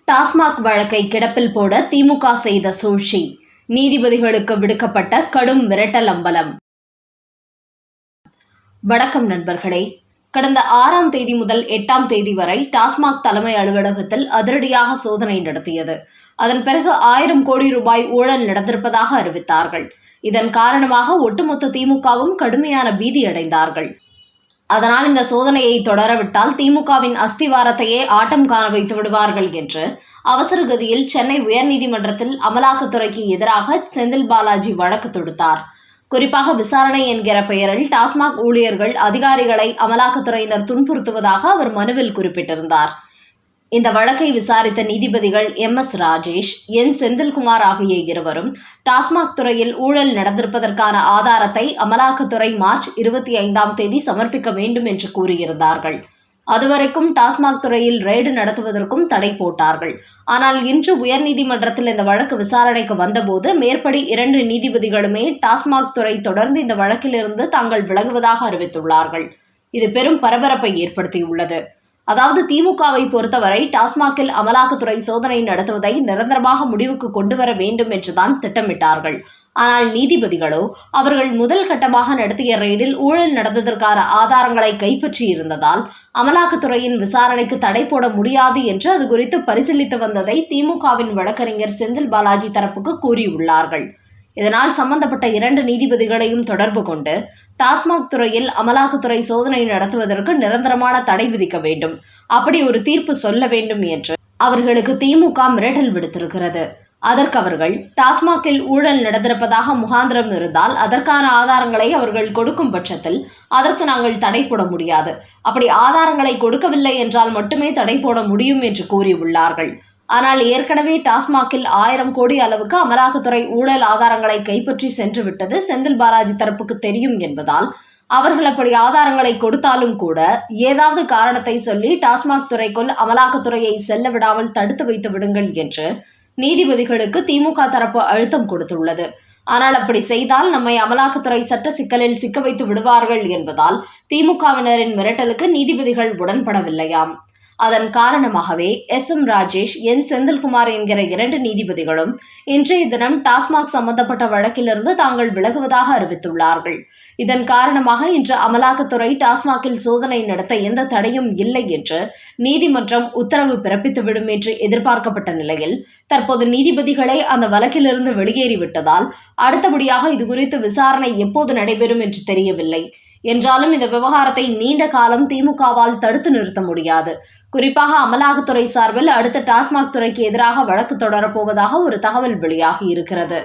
டாஸ்மாக் வழக்கை கிடப்பில் போட திமுக செய்த சூழ்ச்சி, நீதிபதிகளுக்கு விடுக்கப்பட்ட கடும் மிரட்டல் அம்பலம். வணக்கம் நண்பர்களே. கடந்த 6ஆம் தேதி முதல் 8ஆம் தேதி வரை டாஸ்மாக் தலைமை அலுவலகத்தில் அதிரடியாக சோதனை நடத்தியது. அதன் பிறகு 1000 கோடி ரூபாய் ஊழல் நடந்திருப்பதாக அறிவித்தார்கள். இதன் காரணமாக ஒட்டுமொத்த திமுகவும் கடுமையான பீதியடைந்தார்கள். அதனால் இந்த சோதனையை தொடரவிட்டால் திமுகவின் அஸ்திவாரத்தையே ஆட்டம் காண வைத்து விடுவார்கள் என்று அவசர கதியில் சென்னை உயர்நீதிமன்றத்தில் அமலாக்கத்துறைக்கு எதிராக செந்தில் பாலாஜி வழக்கு தொடுத்தார். குறிப்பாக விசாரணை என்கிற பெயரில் டாஸ்மாக் ஊழியர்கள், அதிகாரிகளை அமலாக்கத்துறையினர் துன்புறுத்துவதாக அவர் மனுவில் குறிப்பிட்டிருந்தார். இந்த வழக்கை விசாரித்த நீதிபதிகள் MS ராஜேஷ், N செந்தில்குமார் ஆகிய இருவரும் டாஸ்மாக் துறையில் ஊழல் நடந்திருப்பதற்கான ஆதாரத்தை அமலாக்கத்துறை மார்ச் 25ஆம் தேதி சமர்ப்பிக்க வேண்டும் என்று கூறியிருந்தார்கள். அதுவரைக்கும் டாஸ்மாக் துறையில் ரெய்டு நடத்துவதற்கும் தடை போட்டார்கள். ஆனால் இன்று உயர்நீதிமன்றத்தில் இந்த வழக்கு விசாரணைக்கு வந்தபோது மேற்படி 2 நீதிபதிகளுமே டாஸ்மாக் துறை தொடர்ந்து இந்த வழக்கிலிருந்து தாங்கள் விலகுவதாக அறிவித்துள்ளார்கள். இது பெரும் பரபரப்பை ஏற்படுத்தியுள்ளது. அதாவது திமுகவை பொறுத்தவரை டாஸ்மாகில் அமலாக்கத்துறை சோதனை நடத்துவதை நிரந்தரமாக முடிவுக்கு கொண்டு வர வேண்டும் என்றுதான் திட்டமிட்டார்கள். ஆனால் நீதிபதிகளோ அவர்கள் முதல் கட்டமாக நடத்திய ரெய்டில் ஊழல் நடந்ததற்கான ஆதாரங்களை கைப்பற்றியிருந்ததால் அமலாக்கத்துறையின் விசாரணைக்கு தடை போட முடியாது என்று அது குறித்து பரிசீலித்து வந்ததை திமுகவின் வழக்கறிஞர் செந்தில் பாலாஜி தரப்புக்கு கூறியுள்ளார்கள். இதனால் சம்பந்தப்பட்ட 2 நீதிபதிகளையும் தொடர்பு கொண்டு டாஸ்மாக் துறையில் அமலாக்கத்துறை சோதனை நடத்துவதற்கு நிரந்தரமான தடை விதிக்க வேண்டும், அப்படி ஒரு தீர்ப்பு சொல்ல வேண்டும் என்று அவர்களுக்கு திமுக மிரட்டல் விடுத்திருக்கிறது. அதற்கு அவர்கள், டாஸ்மாகில் ஊழல் நடந்திருப்பதாக முகாந்திரம் இருந்தால் அதற்கான ஆதாரங்களை அவர்கள் கொடுக்கும் பட்சத்தில் அதற்கு நாங்கள் தடை போட முடியாது, அப்படி ஆதாரங்களை கொடுக்கவில்லை என்றால் மட்டுமே தடை போட முடியும் என்று கூறியுள்ளார்கள். ஆனால் ஏற்கனவே டாஸ்மாகில் 1000 கோடி அளவுக்கு அமலாக்கத்துறை ஊழல் ஆதாரங்களை கைப்பற்றி சென்று விட்டது செந்தில் பாலாஜி தரப்புக்கு தெரியும் என்பதால் அவர்கள் அப்படி ஆதாரங்களை கொடுத்தாலும் கூட ஏதாவது காரணத்தை சொல்லி டாஸ்மாக் துறைக்குள் அமலாக்கத்துறையை செல்ல விடாமல் தடுத்து வைத்து விடுங்கள் என்று நீதிபதிகளுக்கு திமுக தரப்பு அழுத்தம் கொடுத்துள்ளது. ஆனால் அப்படி செய்தால் நம்மை அமலாக்கத்துறை சட்ட சிக்கலில் சிக்க வைத்து விடுவார்கள் என்பதால் திமுகவினரின் மிரட்டலுக்கு நீதிபதிகள் உடன்படவில்லையாம். அதன் காரணமாகவே SM ராஜேஷ், N செந்தில்குமார் என்கிற 2 நீதிபதிகளும் இன்றைய தினம் டாஸ்மாக் சம்பந்தப்பட்ட வழக்கிலிருந்து தாங்கள் விலகுவதாக அறிவித்துள்ளார்கள். இதன் காரணமாக இன்று அமலாக்கத்துறை டாஸ்மாகில் சோதனை நடத்த எந்த தடையும் இல்லை என்று நீதிமன்றம் உத்தரவு பிறப்பித்துவிடும் என்று எதிர்பார்க்கப்பட்ட நிலையில் தற்போது நீதிபதிகளே அந்த வழக்கிலிருந்து வெளியேறிவிட்டதால் அடுத்தபடியாக இதுகுறித்து விசாரணை எப்போது நடைபெறும் என்று தெரியவில்லை. என்றாலும் இந்த விவகாரத்தை நீண்ட காலம் திமுகவால் தடுத்து நிறுத்த முடியாது. குறிப்பாக அமலாக்கத்துறை சார்பில் அடுத்த டாஸ்மாக் துறைக்கு எதிராக வழக்கு தொடரப்போவதாக ஒரு தகவல் வெளியாகி இருக்கிறது.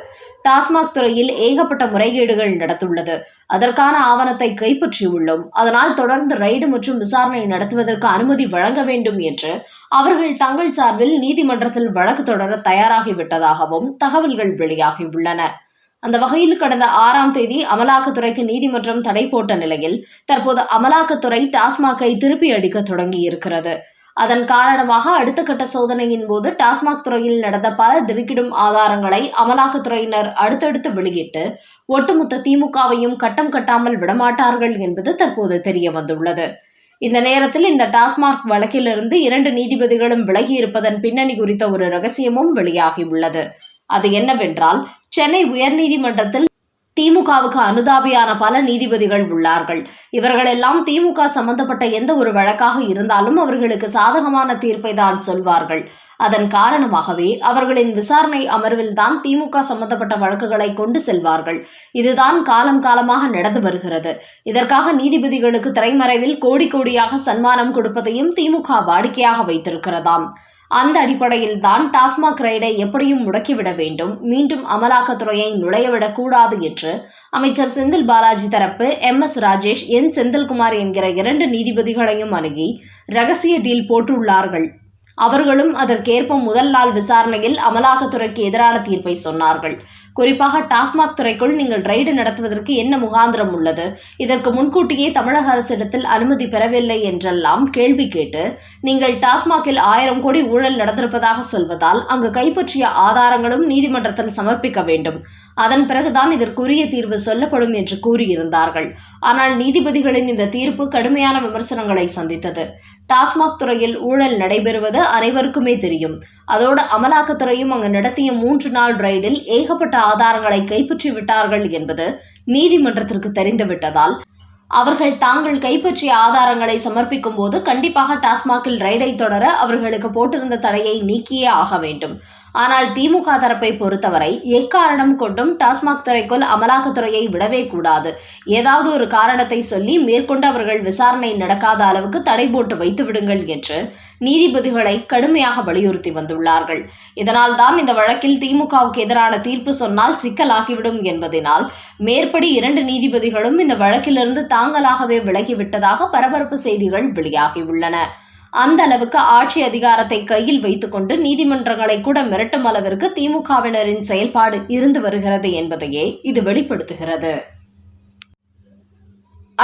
டாஸ்மாக் துறையில் ஏகப்பட்ட முறைகேடுகள் நடந்துள்ளது. அதற்கான ஆவணத்தை கைப்பற்றியுள்ளோம். அதனால் தொடர்ந்து ரெய்டு மற்றும் விசாரணை நடத்துவதற்கு அனுமதி வழங்க வேண்டும் என்று அவர்கள் தங்கள் சார்பில் நீதிமன்றத்தில் வழக்கு தொடர தயாராகிவிட்டதாகவும் தகவல்கள் வெளியாகியுள்ளன. அந்த வகையில் கடந்த 6ஆம் தேதி அமலாக்கத்துறைக்கு நீதிமன்றம் தடை போட்ட நிலையில் தற்போது அமலாக்கத்துறை டாஸ்மாகை திருப்பி அடிக்க தொடங்கியிருக்கிறது. அதன் காரணமாக அடுத்த கட்ட சோதனையின் போது டாஸ்மாக் துறையில் நடந்த பல திடுக்கிடும் ஆதாரங்களை அமலாக்கத்துறையினர் அடுத்தடுத்து வெளியிட்டு ஒட்டுமொத்த திமுகவையும் கட்டம் கட்டாமல் விடமாட்டார்கள் என்பது தற்போது தெரிய வந்துள்ளது. இந்த நேரத்தில் இந்த டாஸ்மாக் வழக்கிலிருந்து 2 நீதிபதிகளும் விலகி இருப்பதன் பின்னணி குறித்த ஒரு ரகசியமும் வெளியாகியுள்ளது. அது என்னவென்றால், சென்னை உயர்நீதிமன்றத்தில் திமுகவுக்கு அனுதாபியான பல நீதிபதிகள் உள்ளார்கள். இவர்களெல்லாம் திமுக சம்பந்தப்பட்ட எந்த ஒரு வழக்காக இருந்தாலும் அவர்களுக்கு சாதகமான தீர்ப்பை தான் சொல்வார்கள். அதன் காரணமாகவே அவர்களின் விசாரணை அமர்வில்தான் திமுக சம்பந்தப்பட்ட வழக்குகளை கொண்டு செல்வார்கள். இதுதான் காலம் காலமாக நடந்து வருகிறது. இதற்காக நீதிபதிகளுக்கு திரைமறைவில் கோடி கோடியாக சன்மானம் கொடுப்பதையும் திமுக வாடிக்கையாக வைத்திருக்கிறதாம். அந்த அடிப்படையில் தான் டாஸ்மாக் ரெய்டை எப்படியும் முடக்கிவிட வேண்டும், மீண்டும் அமலாக்கத்துறையை நுழையவிடக்கூடாது என்று அமைச்சர் செந்தில் பாலாஜி தரப்பு MS ராஜேஷ், N செந்தில்குமார் என்கிற 2 நீதிபதிகளையும் அணுகி ரகசிய டீல் போட்டுள்ளார்கள். அவர்களும் அதற்கேற்ப முதல் நாள் விசாரணையில் அமலாக்கத்துறைக்கு எதிரான தீர்ப்பை சொன்னார்கள். குறிப்பாக டாஸ்மாக் துறைக்குள் நீங்கள் ரெய்டு நடத்துவதற்கு என்ன முகாந்திரம் உள்ளது, இதற்கு முன்கூட்டியே தமிழக அரசிடத்தில் அனுமதி பெறவில்லை என்றெல்லாம் கேள்வி கேட்டு, நீங்கள் டாஸ்மாகில் 1000 கோடி ஊழல் நடந்திருப்பதாக சொல்வதால் அங்கு கைப்பற்றிய ஆதாரங்களும் நீதிமன்றத்தில் சமர்ப்பிக்க வேண்டும், அதன் பிறகுதான் இதற்குரிய தீர்வு சொல்லப்படும் என்று கூறியிருந்தார்கள். ஆனால் நீதிபதிகளின் இந்த தீர்ப்பு கடுமையான விமர்சனங்களை சந்தித்தது. டாஸ்மாக் துறையில் ஊழல் நடைபெறுவது அனைவருக்குமே தெரியும். அதோடு அமலாக்கத்துறையும் அங்கு நடத்திய 3 நாள் ரெய்டில் ஏகப்பட்ட ஆதாரங்களை கைப்பற்றி விட்டார்கள் என்பது நீதிமன்றத்திற்கு தெரிந்துவிட்டதால் அவர்கள் தாங்கள் கைப்பற்றிய ஆதாரங்களை சமர்ப்பிக்கும் போது கண்டிப்பாக டாஸ்மாகில் ரெய்டை தொடர அவர்களுக்கு போட்டிருந்த தடையை நீக்கியே ஆக வேண்டும். ஆனால் திமுக தரப்பை பொறுத்தவரை எக்காரணம் கொண்டும் டாஸ்மாக் துறைக்குள் அமலாக்கத்துறையை விடவே கூடாது. ஏதாவது ஒரு காரணத்தை சொல்லி மேற்கொண்டு அவர்கள் விசாரணை நடக்காத அளவுக்கு தடை போட்டு வைத்து விடுங்கள் என்று நீதிபதிகளை கடுமையாக வலியுறுத்தி வந்துள்ளார்கள். இதனால் தான் இந்த வழக்கில் திமுகவுக்கு எதிரான தீர்ப்பு சொன்னால் சிக்கலாகிவிடும் என்பதனால் மேற்படி 2 நீதிபதிகளும் இந்த வழக்கிலிருந்து தாங்களாகவே விலகிவிட்டதாக பரபரப்பு செய்திகள் வெளியாகியுள்ளன. அந்த அளவுக்கு ஆட்சி அதிகாரத்தை கையில் வைத்துக்கொண்டு நீதிமன்றங்களை கூட மிரட்டும் அளவிற்கு திமுகவினரின் செயல்பாடு இருந்து வருகிறது என்பதையே இது வெளிப்படுத்துகிறது.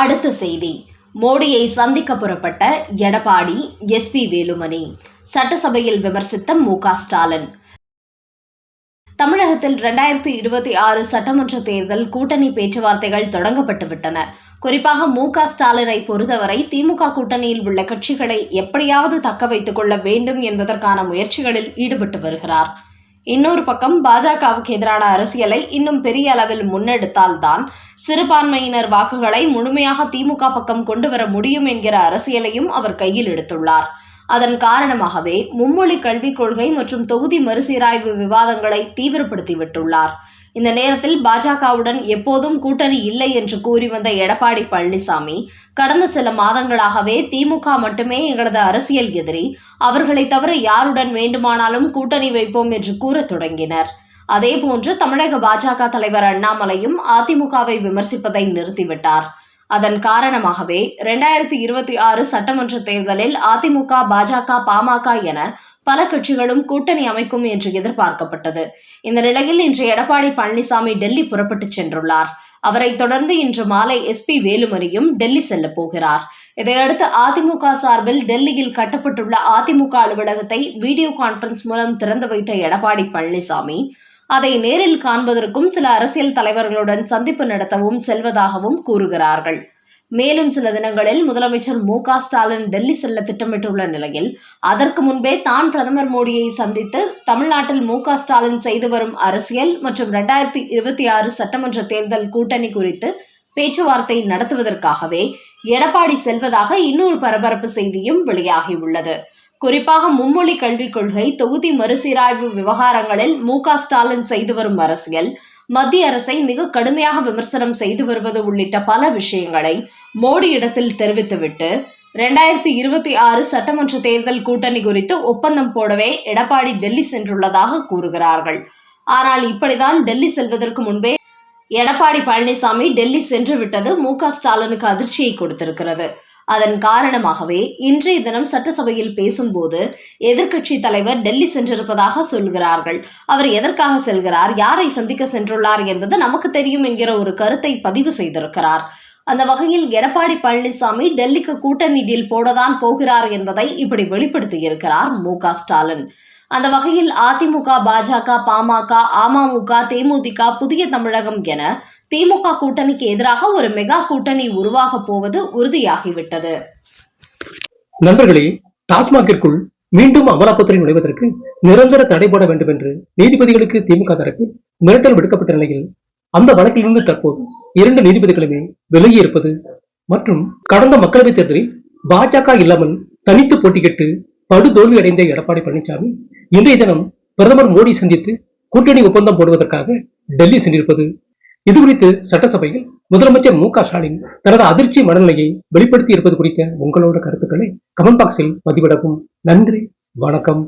அடுத்த செய்தி. மோடியை சந்திக்க புறப்பட்ட எடப்பாடி, SP வேலுமணி. சட்டசபையில் விமர்சித்த மு.க. ஸ்டாலின். தமிழகத்தில் 2026 சட்டமன்ற தேர்தல் கூட்டணி பேச்சுவார்த்தைகள் தொடங்கப்பட்டுவிட்டன. குறிப்பாக மு.க. ஸ்டாலினை பொறுத்தவரை திமுக கூட்டணியில் உள்ள கட்சிகளை எப்படியாவது தக்க வைத்துக் கொள்ள வேண்டும் என்பதற்கான முயற்சிகளில் ஈடுபட்டு வருகிறார். இன்னொரு பக்கம் பாஜகவுக்கு எதிரான அரசியலை இன்னும் பெரிய அளவில் முன்னெடுத்தால்தான் சிறுபான்மையினர் வாக்குகளை முழுமையாக திமுக பக்கம் கொண்டு வர முடியும் என்கிற அரசியலையும் அவர் கையில் எடுத்துள்ளார். அதன் காரணமாகவே மும்மொழி கல்விக் கொள்கை மற்றும் தொகுதி மறுசீராய்வு விவாதங்களை தீவிரப்படுத்திவிட்டுள்ளார். இந்த நேரத்தில் பாஜகவுடன் எப்போதும் கூட்டணி இல்லை என்று கூறி வந்த எடப்பாடி பழனிசாமி கடந்த சில மாதங்களாகவே திமுக மட்டுமே எங்களது அரசியல் எதிரி, அவர்களை தவிர யாருடன் வேண்டுமானாலும் கூட்டணி வைப்போம் என்று கூறத் தொடங்கினர். அதேபோன்று தமிழக பாஜக தலைவர் அண்ணாமலையும் அதிமுகவை விமர்சிப்பதை நிறுத்திவிட்டார். அதன் காரணமாகவே 2026 சட்டமன்ற தேர்தலில் அதிமுக, பாஜக, பாமக என பல கட்சிகளும் கூட்டணி அமைக்கும் என்று எதிர்பார்க்கப்பட்டது. இந்த நிலையில் இன்று எடப்பாடி பழனிசாமி டெல்லி புறப்பட்டுச் சென்றுள்ளார். அவரை தொடர்ந்து இன்று மாலை SP வேலுமணியும் டெல்லி செல்ல போகிறார். இதையடுத்து அதிமுக சார்பில் டெல்லியில் கட்டப்பட்டுள்ள அதிமுக அலுவலகத்தை வீடியோ கான்பரன்ஸ் மூலம் திறந்து வைத்த எடப்பாடி பழனிசாமி அதை நேரில் காண்பதற்கும் சில அரசியல் தலைவர்களுடன் சந்திப்பு நடத்தவும் செல்வதாகவும் கூறுகிறார்கள். மேலும் சில தினங்களில் முதலமைச்சர் மு.க. ஸ்டாலின் டெல்லி செல்ல திட்டமிட்டுள்ள நிலையில் அதற்கு முன்பே தான் பிரதமர் மோடியை சந்தித்து தமிழ்நாட்டில் மு.க. ஸ்டாலின் செய்து வரும் அரசியல் மற்றும் 2026 சட்டமன்ற தேர்தல் கூட்டணி குறித்து பேச்சுவார்த்தை நடத்துவதற்காகவே எடப்பாடி செல்வதாக இன்னொரு பரபரப்பு செய்தியும் வெளியாகியுள்ளது. குறிப்பாக மும்மொழி கல்விக் கொள்கை, தொகுதி மறுசீராய்வு விவகாரங்களில் மு.க. ஸ்டாலின் செய்து வரும் அரசியல், மத்திய அரசை மிக கடுமையாக விமர்சனம் செய்து வருவது உள்ளிட்ட பல விஷயங்களை மோடி இடத்தில் தெரிவித்துவிட்டு 2026 சட்டமன்ற தேர்தல் கூட்டணி குறித்து ஒப்பந்தம் போடவே எடப்பாடி டெல்லி சென்றுள்ளதாக கூறுகிறார்கள். ஆனால் இப்படிதான் டெல்லி செல்வதற்கு முன்பே எடப்பாடி பழனிசாமி டெல்லி சென்று விட்டது மு.க. ஸ்டாலினுக்கு அதிர்ச்சியை கொடுத்திருக்கிறது. அதன் காரணமாகவே இன்றைய தினம் சட்டசபையில் பேசும்போது எதிர்க்கட்சி தலைவர் டெல்லி சென்றிருப்பதாக சொல்கிறார்கள். அவர் எதற்காக செல்கிறார், யாரை சந்திக்க சென்றுள்ளார் என்பது நமக்கு தெரியும் என்கிற ஒரு கருத்தை பதிவு செய்திருக்கிறார். அந்த வகையில் எடப்பாடி பழனிசாமி டெல்லிக்கு கூட்டணி டீல் போடதான் போகிறார் என்பதை இப்படி வெளிப்படுத்தியிருக்கிறார் மு.க. ஸ்டாலின். அந்த வகையில் அதிமுக, பாஜக, பாமக, அமமுக, தேமுதிக, புதிய தமிழகம் என திமுக கூட்டணிக்கு எதிராக ஒரு மெகா கூட்டணி உருவாக போவது உறுதியாகிவிட்டது. நண்பர்களே, டாஸ்மாகிற்குள் மீண்டும் அமலாக்கத்துறை நுழைவதற்கு நிரந்தர தடை போட வேண்டும் என்று நீதிபதிகளுக்கு திமுக தரப்பில் மிரட்டல் விடுக்கப்பட்ட நிலையில் அந்த வழக்கிலிருந்து தற்போது 2 நீதிபதிகளுமே விலகி இருப்பது மற்றும் கடந்த மக்களவைத் தேர்தலில் பாஜக இல்லாமல் தனித்து போட்டியிட்டு படுதோல்வி அடைந்த எடப்பாடி பழனிசாமி இன்றைய தினம் பிரதமர் மோடி சந்தித்து கூட்டணி ஒப்பந்தம் போடுவதற்காக டெல்லி சென்றிருப்பது, இதுகுறித்து சட்டசபையில் முதலமைச்சர் மு.க. ஸ்டாலின் தனது அதிர்ச்சி மனநிலையை வெளிப்படுத்தி இருப்பது குறித்த உங்களோட கருத்துக்களை கமெண்ட் பாக்ஸில் பதிவிடவும். நன்றி, வணக்கம்.